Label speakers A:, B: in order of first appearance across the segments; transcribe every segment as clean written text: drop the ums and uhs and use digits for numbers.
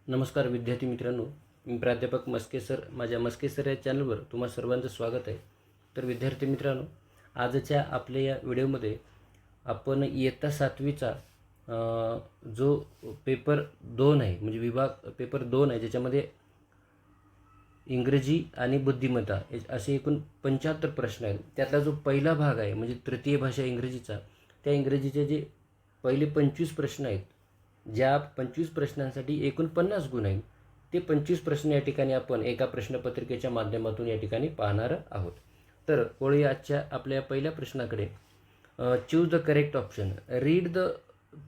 A: नमस्कार विद्यार्थी मित्रांनो, मी प्राध्यापक मस्के सर. माझ्या मस्के सर या चॅनलवर तुम्हा सर्वांचं स्वागत आहे. तर विद्यार्थी मित्रांनो, आजच्या आपल्या या व्हिडिओमध्ये आपण इयत्ता 7वीचा जो पेपर 2 आहे, म्हणजे विभाग पेपर 2 आहे, ज्याच्यामध्ये इंग्रजी आणि बुद्धिमत्ता असे एकूण 75 प्रश्न आहेत. त्यातला जो पहिला भाग आहे म्हणजे तृतीय भाषा इंग्रजीचा, त्या इंग्रजीचे जे पहिले 25 प्रश्न आहेत, ज्या 25 प्रश्नांसाठी एकूण 50 गुण आहेत, ते 25 प्रश्न या ठिकाणी आपण एका प्रश्नपत्रिकेच्या माध्यमातून या ठिकाणी पाहणार आहोत. तर वळूया आजच्या आपल्या पहिल्या प्रश्नाकडे. Choose the correct option, read the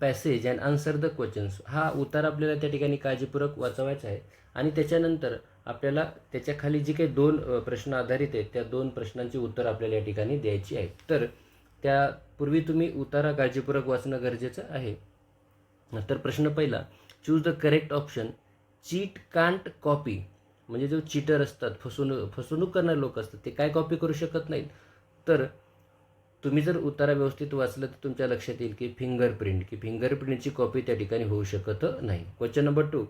A: passage and answer the questions. हा उतार आपल्याला त्या ठिकाणी काळजीपूर्वक वाचावायचा आहे आणि त्याच्यानंतर आपल्याला त्याच्या खाली जी काही 2 प्रश्न आधारित आहेत, त्या 2 प्रश्नांची उत्तर आपल्याला या ठिकाणी द्यायची आहेत. तर त्यापूर्वी तुम्ही उतारा काळजीपूर्वक वाचणं गरजेचं आहे. तर प्रश्न पहिला, choose the correct option. Cheat can't copy, म्हणजे जो चीटर असतात, फसवणूक करणारे लोक असतात, ते काय कॉपी करू शकत नाहीत. तर तुम्ही जर उतारा व्यवस्थित वाचलं तर तुमच्या लक्षात येईल की फिंगरप्रिंटची कॉपी त्या ठिकाणी होऊ शकत नाही. Question number 2,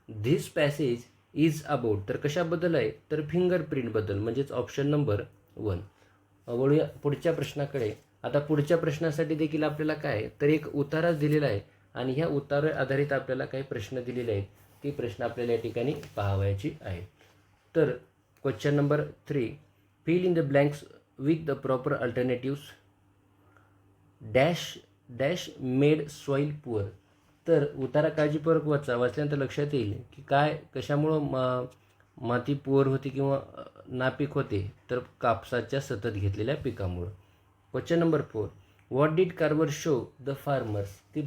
A: this passage is about. तर कशाबद्दल आहे, तर फिंगरप्रिंटबद्दल, म्हणजेच ऑप्शन नंबर 1. वळूया पुढच्या प्रश्नाकडे. आता पुढच्या प्रश्नासाठी देखील आपल्याला काय, तर एक उतारा दिलेला आहे आणि ह्या उतारा आधारित आपल्याला काही प्रश्न दिलेले आहेत. ती प्रश्न आपल्याला या ठिकाणी पाहावयाची आहे. तर question number 3, fill in the blanks with the proper alternatives. Dash made soil poor. तर उतारा काळजीपूर्वक वाचल्यानंतर लक्षात येईल की काय, कशामुळं माती पुअर होती किंवा नापीक होते, तर कापसाच्या सतत घेतलेल्या पिकामुळं. Question number 4, what did Carver show the farmers. ती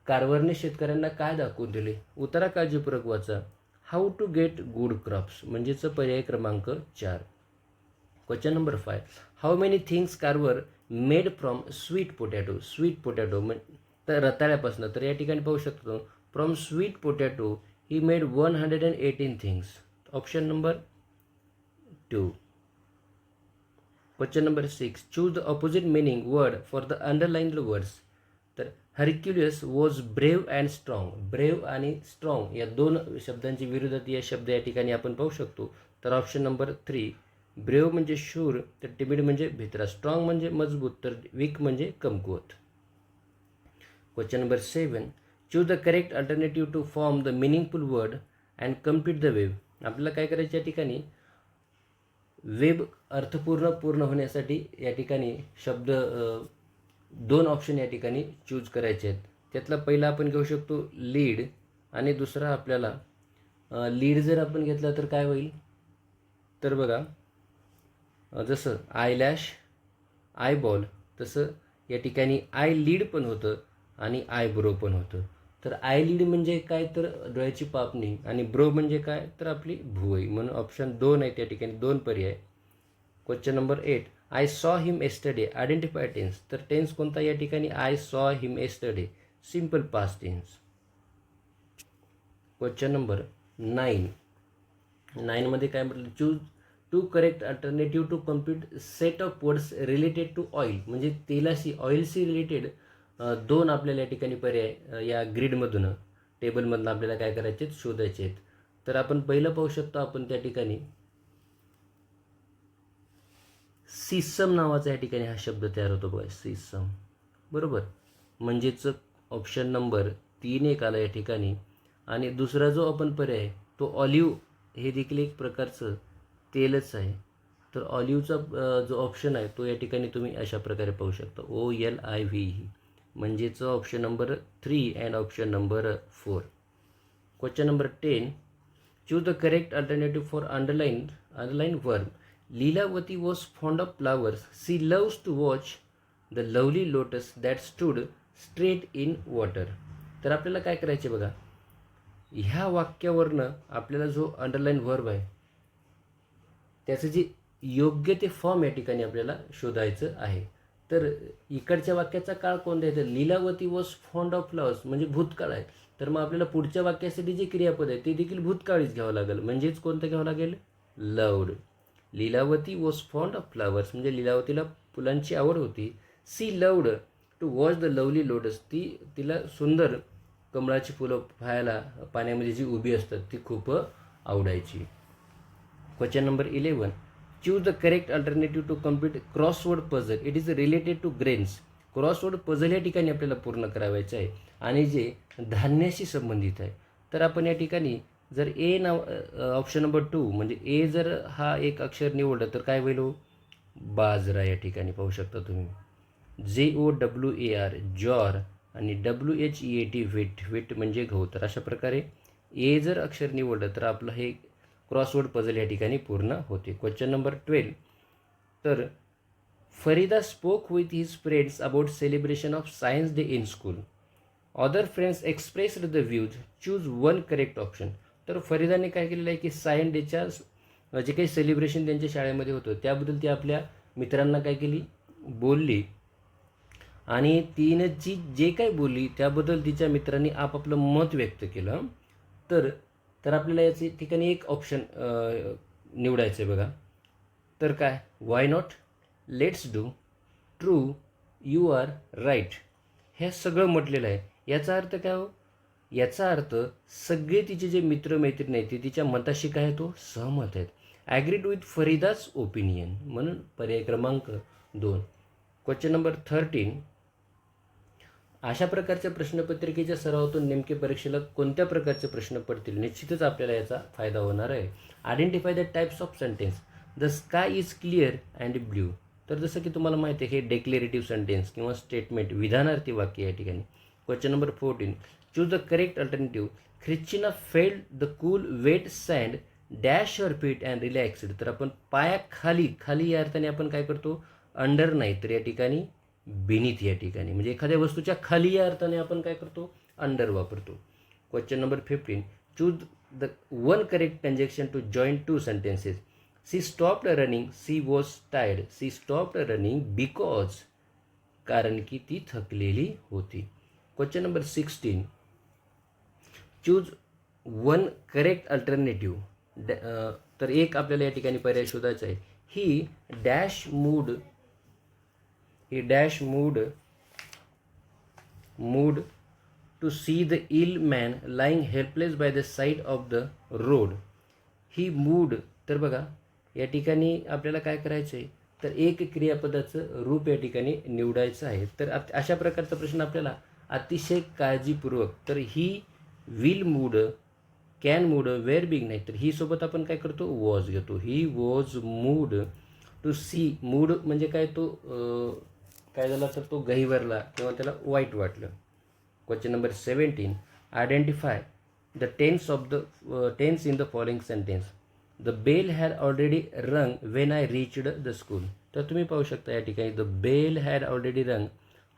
A: कार्वरने शेतकऱ्यांना काय दाखवून दिले. उतारा काळजीपूर्वक वाचा. How to get good crops, म्हणजेच पर्याय क्रमांक 4. Question number 5, how many things Carver made from sweet potato. Sweet potato तर रताळ्यापासून. तर या ठिकाणी पाहू शकतो, from sweet potato he made 118 things. Option number 2. Question number 6, choose the opposite meaning word for the underlined words. तर Hercules was brave and strong. Brave आणि strong या 2 शब्दांची विरुद्धार्थी शब्द या ठिकाणी आपण पाहू शकतो. तर ऑप्शन नंबर 3, ब्रेव्ह म्हणजे शूर, तर टिमिड म्हणजे भित्रा, स्ट्रॉंग म्हणजे मजबूत, तर वीक म्हणजे कमकुवत. Question number 7, choose the correct alternative to form the meaningful word and complete the web. आपल्याला काय करायचं या ठिकाणी, वेब पूर्ण होण्यासाठी या ठिकाणी शब्द 2 ऑप्शन या ठिकाणी चूज करायचे आहेत. त्यातला पहिला आपण घेऊ शकतो लीड आणि दुसरा आपल्याला लीड जर आपण घेतला तर काय होईल, तर बघा, जसं आयलॅश, आयबॉल, तसं या ठिकाणी आय लीड पण होतं आणि आयब्रो पण होतं. तर आय लीड म्हणजे काय, तर डोळ्याची पापणी, आणि ब्रो म्हणजे काय, तर आपली भुवई. म्हणून ऑप्शन 2 आहे त्या ठिकाणी, 2 पर्याय. Question number 8, I saw him yesterday. Identify tense. तर टेन्स कोणता या ठिकाणी, I saw him yesterday, simple past tense. Question number 9 मध्ये काय म्हटलं, choose 2 correct alternative to complete set of words related to oil. म्हणजे तेलाशी, ऑइलशी रिलेटेड 2 आपल्याला या ठिकाणी पर्याय या ग्रीडमधून, टेबलमधून आपल्याला काय करायचे, शोधायचे आहेत. तर आपण पहिलं पाहू शकतो, आपण त्या ठिकाणी सिसम नावाचा या ठिकाणी हा शब्द तयार होतो बघा, सिसम, बरोबर. म्हणजेच ऑप्शन नंबर 3 एक आला या ठिकाणी. आणि दुसरा जो आपण पर्याय तो ऑलिव्ह, हे देखील एक प्रकारचं तेलच आहे. तर ऑलिव्हचा जो ऑप्शन आहे तो या ठिकाणी तुम्ही अशा प्रकारे पाहू शकता, OLIVE, म्हणजेच option number 3 and option number 4. Question number 10, choose the correct alternative for underline verb. Lilavati was fond of flowers. She loves to watch the lovely lotus that stood straight in water. तर आपल्याला काय करायचे बघा, ह्या वाक्यावरनं आपल्याला जो underline verb आहे त्याचं जे योग्य ते फॉर्म या ठिकाणी आपल्याला शोधायचं आहे. तर इकडच्या वाक्याचा काळ कोणता आहे, तर Lilavati was fond of flowers म्हणजे भूतकाळ आहे. तर मग आपल्याला पुढच्या वाक्यासाठी जे क्रियापद आहे ते देखील भूतकाळीच घ्यावं लागेल. म्हणजेच कोणतं घ्यावं लागेल, loved. Lilavati was fond of flowers म्हणजे लीलावतीला फुलांची आवड होती. She loved to watch the lovely lotus. तिला सुंदर कमळाची फुलं पाहायला पाण्यामध्ये जी उभी असतात ती खूप आवडायची. Question number 11. Choose the correct alternative to complete crossword puzzle. It is related to grains. Crossword puzzle या ठिकाणी आपल्याला पूर्ण करावायचं आहे आणि जे धान्याशी संबंधित आहे. तर आपण या ठिकाणी जर ए नाव ऑप्शन नंबर 2 म्हणजे ए जर हा एक अक्षर निवडलं तर काय होईल? बाजरा या ठिकाणी पाहू शकता तुम्ही. JOWAR ज्वार आणि WHEAT व्हीट. व्हीट म्हणजे गहू. तर अशा प्रकारे ए जर अक्षर निवडलं तर आपलं हे क्रॉसवर्ड पझल या ठिकाणी पूर्ण होते. Question number 12. तर Farida spoke with his friends about celebration of science day in school. Other friends expressed the views. Choose one correct option. तर फरीदाने काय केलेलं आहे की सायन्स डेच्या जे काही सेलिब्रेशन त्यांच्या शाळेमध्ये होतं त्याबद्दल ती आपल्या मित्रांना काय केली? बोलली. आणि तिनं जे काही बोलली त्याबद्दल तिच्या मित्रांनी आपापलं मत व्यक्त केलं. तर आपल्याला याची ठिकाणी एक ऑप्शन निवडायचं आहे बघा. तर काय? Why not, let's do, true, you are right. हे सगळं म्हटलेलं आहे. याचा अर्थ काय हो? याचा अर्थ सगळे तिचे जे मित्रमैत्रिणी आहेत ते तिच्या मताशी काय आहे? तो सहमत आहेत. Agreed with Farida's opinion. म्हणून पर्याय क्रमांक 2. Question number 13. अशा प्रकारच्या प्रश्नपत्रिकेच्या सरावातून नेमके परीक्षेला कोणत्या प्रकारचे प्रश्न पडतील? निश्चितच आपल्याला याचा फायदा होणार आहे. Identify the types of sentence. The sky is clear and blue. तर जसं की तुम्हाला माहिती आहे हे डेक्लेरेटिव्ह सेंटेन्स किंवा स्टेटमेंट विधानार्थी वाक्य या ठिकाणी. Question number 14. Choose the correct alternative. Christina felt the cool wet sand dash your feet and relaxed. तर आपण पायाखाली, खाली या अर्थाने आपण काय करतो? अंडर नाही तर या ठिकाणी बेनीथ या ठिकाणी म्हणजे एखाद्या वस्तूच्या खाली या अर्थाने आपण काय करतो? अंडर वापरतो. Question number 15. Choose the one correct conjunction to join two sentences. She stopped running, she was tired. She stopped running because, कारण की ती थकलेली होती. Question number 16. Choose one correct alternative. तर एक आपल्याला या ठिकाणी पर्याय शोधायचा आहे. He dash moved to see the ill man lying helpless by the side of the road. He moved. तर बघा या ठिकाणी आपल्याला काय करायचं आहे? तर एक क्रियापदाचं रूप या ठिकाणी निवडायचं आहे. तर अशा प्रकारचा प्रश्न आपल्याला अतिशय काळजीपूर्वक. तर he will mood, can mood, were being नाही तर ही सोबत आपण काय करतो? वॉज घेतो. He was mood to see. Mood म्हणजे काय? तो काय झाला तर तो गहिवरला किंवा त्याला वाईट वाटलं. Question number 17. Identify the tense in the following sentence. The bell had already rung when I reached the school. तर तुम्ही पाहू शकता या ठिकाणी द बेल हॅड ऑलरेडी रंग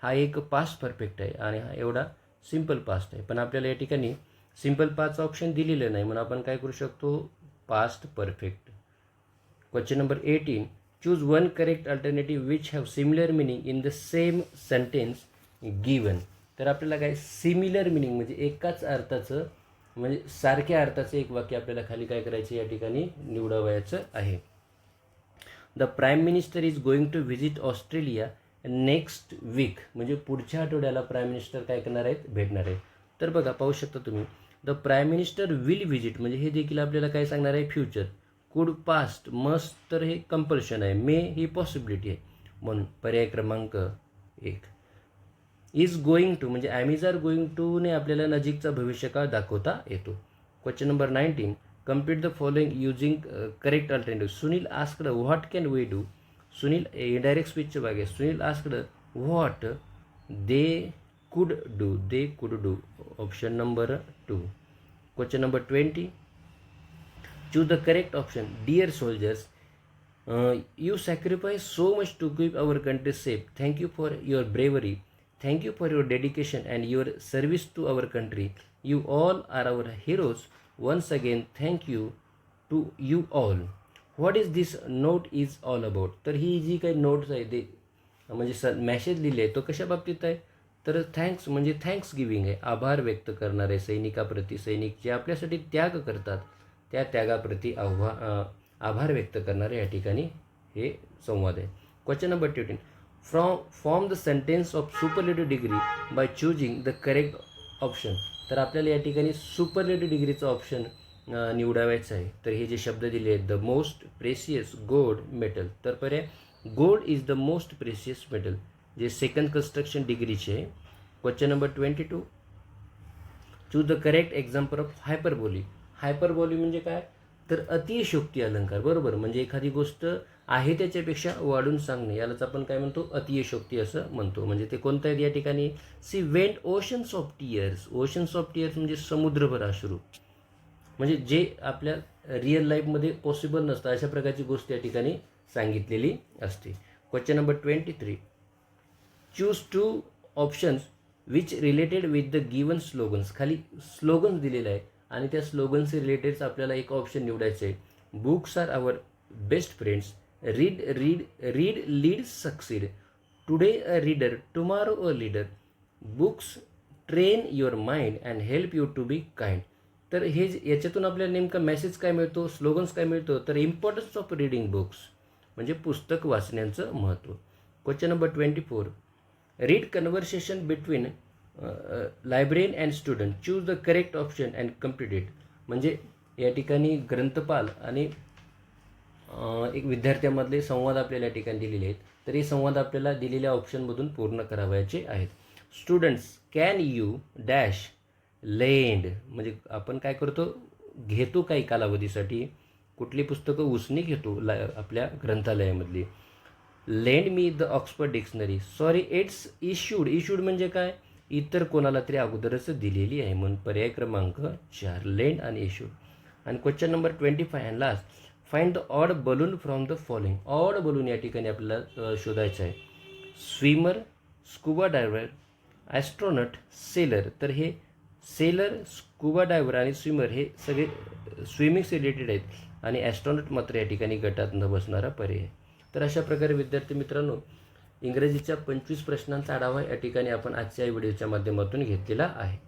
A: हा एक पास्ट परफेक्ट आहे आणि हा एवढा सिम्पल पास्ट आहे. पण आपल्याला या ठिकाणी सिम्पल पास्ट ऑप्शन दिलेलं नाही म्हणून आपण काय करू शकतो? Past perfect. Question number 18. Choose one correct alternative which have similar meaning in the same sentence given. तर आपल्याला काय? सिमिलर मिनिंग म्हणजे एकाच अर्थाचं म्हणजे सारख्या अर्थाचं एक वाक्य आपल्याला खाली काय करायचं या ठिकाणी निवडावयाचं आहे. The prime minister is going to visit Australia next week. म्हणजे पुढच्या आठवड्याला प्राईम मिनिस्टर काय करणार आहेत? भेटणार आहेत. तर बघा पाहू शकता तुम्ही the prime minister will visit म्हणजे हे देखील आपल्याला काय सांगणार आहे? फ्युचर. कुड, पास्ट, मस्ट तर हे कंपल्शन आहे. मे ही पॉसिबिलिटी आहे. म्हणून पर्याय क्रमांक 1. इज गोइंग टू म्हणजे ॲमिज आर गोइंग टू ने आपल्याला नजीकचा भविष्यकाळ दाखवता येतो. Question number 19. Complete the following using correct alternative. Sunil asked what can we do. Sunil indirect स्पीचचं भाग आहे. Sunil asked what they could do. Option number 2. Question number 20. Choose the correct option. Dear soldiers, you sacrifice so much to keep our country safe. Thank you for your bravery. Thank you for your dedication and your service to our country. You all are our heroes. Once again, thank you to you all. What is this note is all about? तर ही जी काही notes आहे ते म्हणजे message लिहिले आहे तो कशा बाबतीत आहे? तर थँक्स म्हणजे थँक्स गिविंग आहे. आभार व्यक्त करणारे सैनिकाप्रती. सैनिक जे आपल्यासाठी त्याग करतात त्या त्यागाप्रती आभार व्यक्त करणारे या ठिकाणी हे संवाद आहे. Question number 13. Form the sentence of superlative degree by choosing the correct option. तर आपल्याला या ठिकाणी सुपरलेटिव्ह डिग्रीचा ऑप्शन निवडावायचा आहे. तर हे जे शब्द दिले आहेत, the most precious gold metal, तर पर्याय gold is the most precious metal, जे सेकंड कन्स्ट्रक्शन डिग्रीचे आहे. Question number 22, choose the correct example of hyperbole. Hyperbole म्हणजे काय, तर अतिशयोक्ती अलंकार, बरोबर. म्हणजे एखादी गोष्ट आहे त्याच्यापेक्षा वाढून सांगणे, यालाच आपण काय म्हणतो, अतिशयोक्ती असं म्हणतो. म्हणजे ते कोणतं आहे या ठिकाणी, she went oceans of tears. Oceans of tears म्हणजे समुद्रभर अश्रू, म्हणजे जे आपल्या रिअल लाईफमध्ये पॉसिबल नसतं अशा प्रकारची गोष्ट या ठिकाणी सांगितलेली असते. Question number 23, choose 2 options which related with the given slogans. खाली स्लोगन्स दिलेलं आहे आणि त्या स्लोगन्सचे रिलेटेड आपल्याला एक ऑप्शन निवडायचं आहे. Books are our best friends, read read read lead succeed, today a reader tomorrow a leader, books train your mind and help you to be kind. तर हे याच्यातून आपल्याला नेमका मेसेज काय मिळतो, स्लोगन्स काय मिळतो, तर इम्पॉर्टन्स ऑफ रीडिंग बुक्स, म्हणजे पुस्तक वाचण्याचं महत्त्व. Question number 24, read conversation between librarian and student, choose the correct option and complete it. म्हणजे या ठिकाणी ग्रंथपाल आणि एक विद्यार्थ्यांमधले संवाद आपल्याला या ठिकाणी दिलेले आहेत. तर हे संवाद आपल्याला दिलेल्या ऑप्शनमधून पूर्ण करावायचे आहेत. Students can you dash lend, म्हणजे आपण काय करतो, घेतो काही कालावधीसाठी कुठली पुस्तकं उसने घेतो आपल्या ग्रंथालयामधली. Lend me the Oxford dictionary, sorry it's issued. Issued म्हणजे काय, इतर कोणाला तरी अगोदरच दिलेली आहे, म्हणून पर्याय क्रमांक 4 लेंड आणि इश्यूड. आणि question number 25 and last, find the odd balloon from the following. Odd balloon या ठिकाणी आपल्याला शोधायचं आहे. Swimmer, scuba diver, astronaut, sailor. तर हे सेलर, स्कुबा डायव्हर आणि स्विमर हे सगळे स्विमिंग्स रिलेटेड आहेत आणि ॲस्ट्रॉनट मात्र या ठिकाणी गटात न बसणारा पर्याय आहे. तर अशा प्रकारे विद्यार्थी मित्रांनो, इंग्रजीच्या 25 प्रश्नांचा आढावा या ठिकाणी आपण आजच्या व्हिडिओच्या माध्यमातून घेतलेला आहे.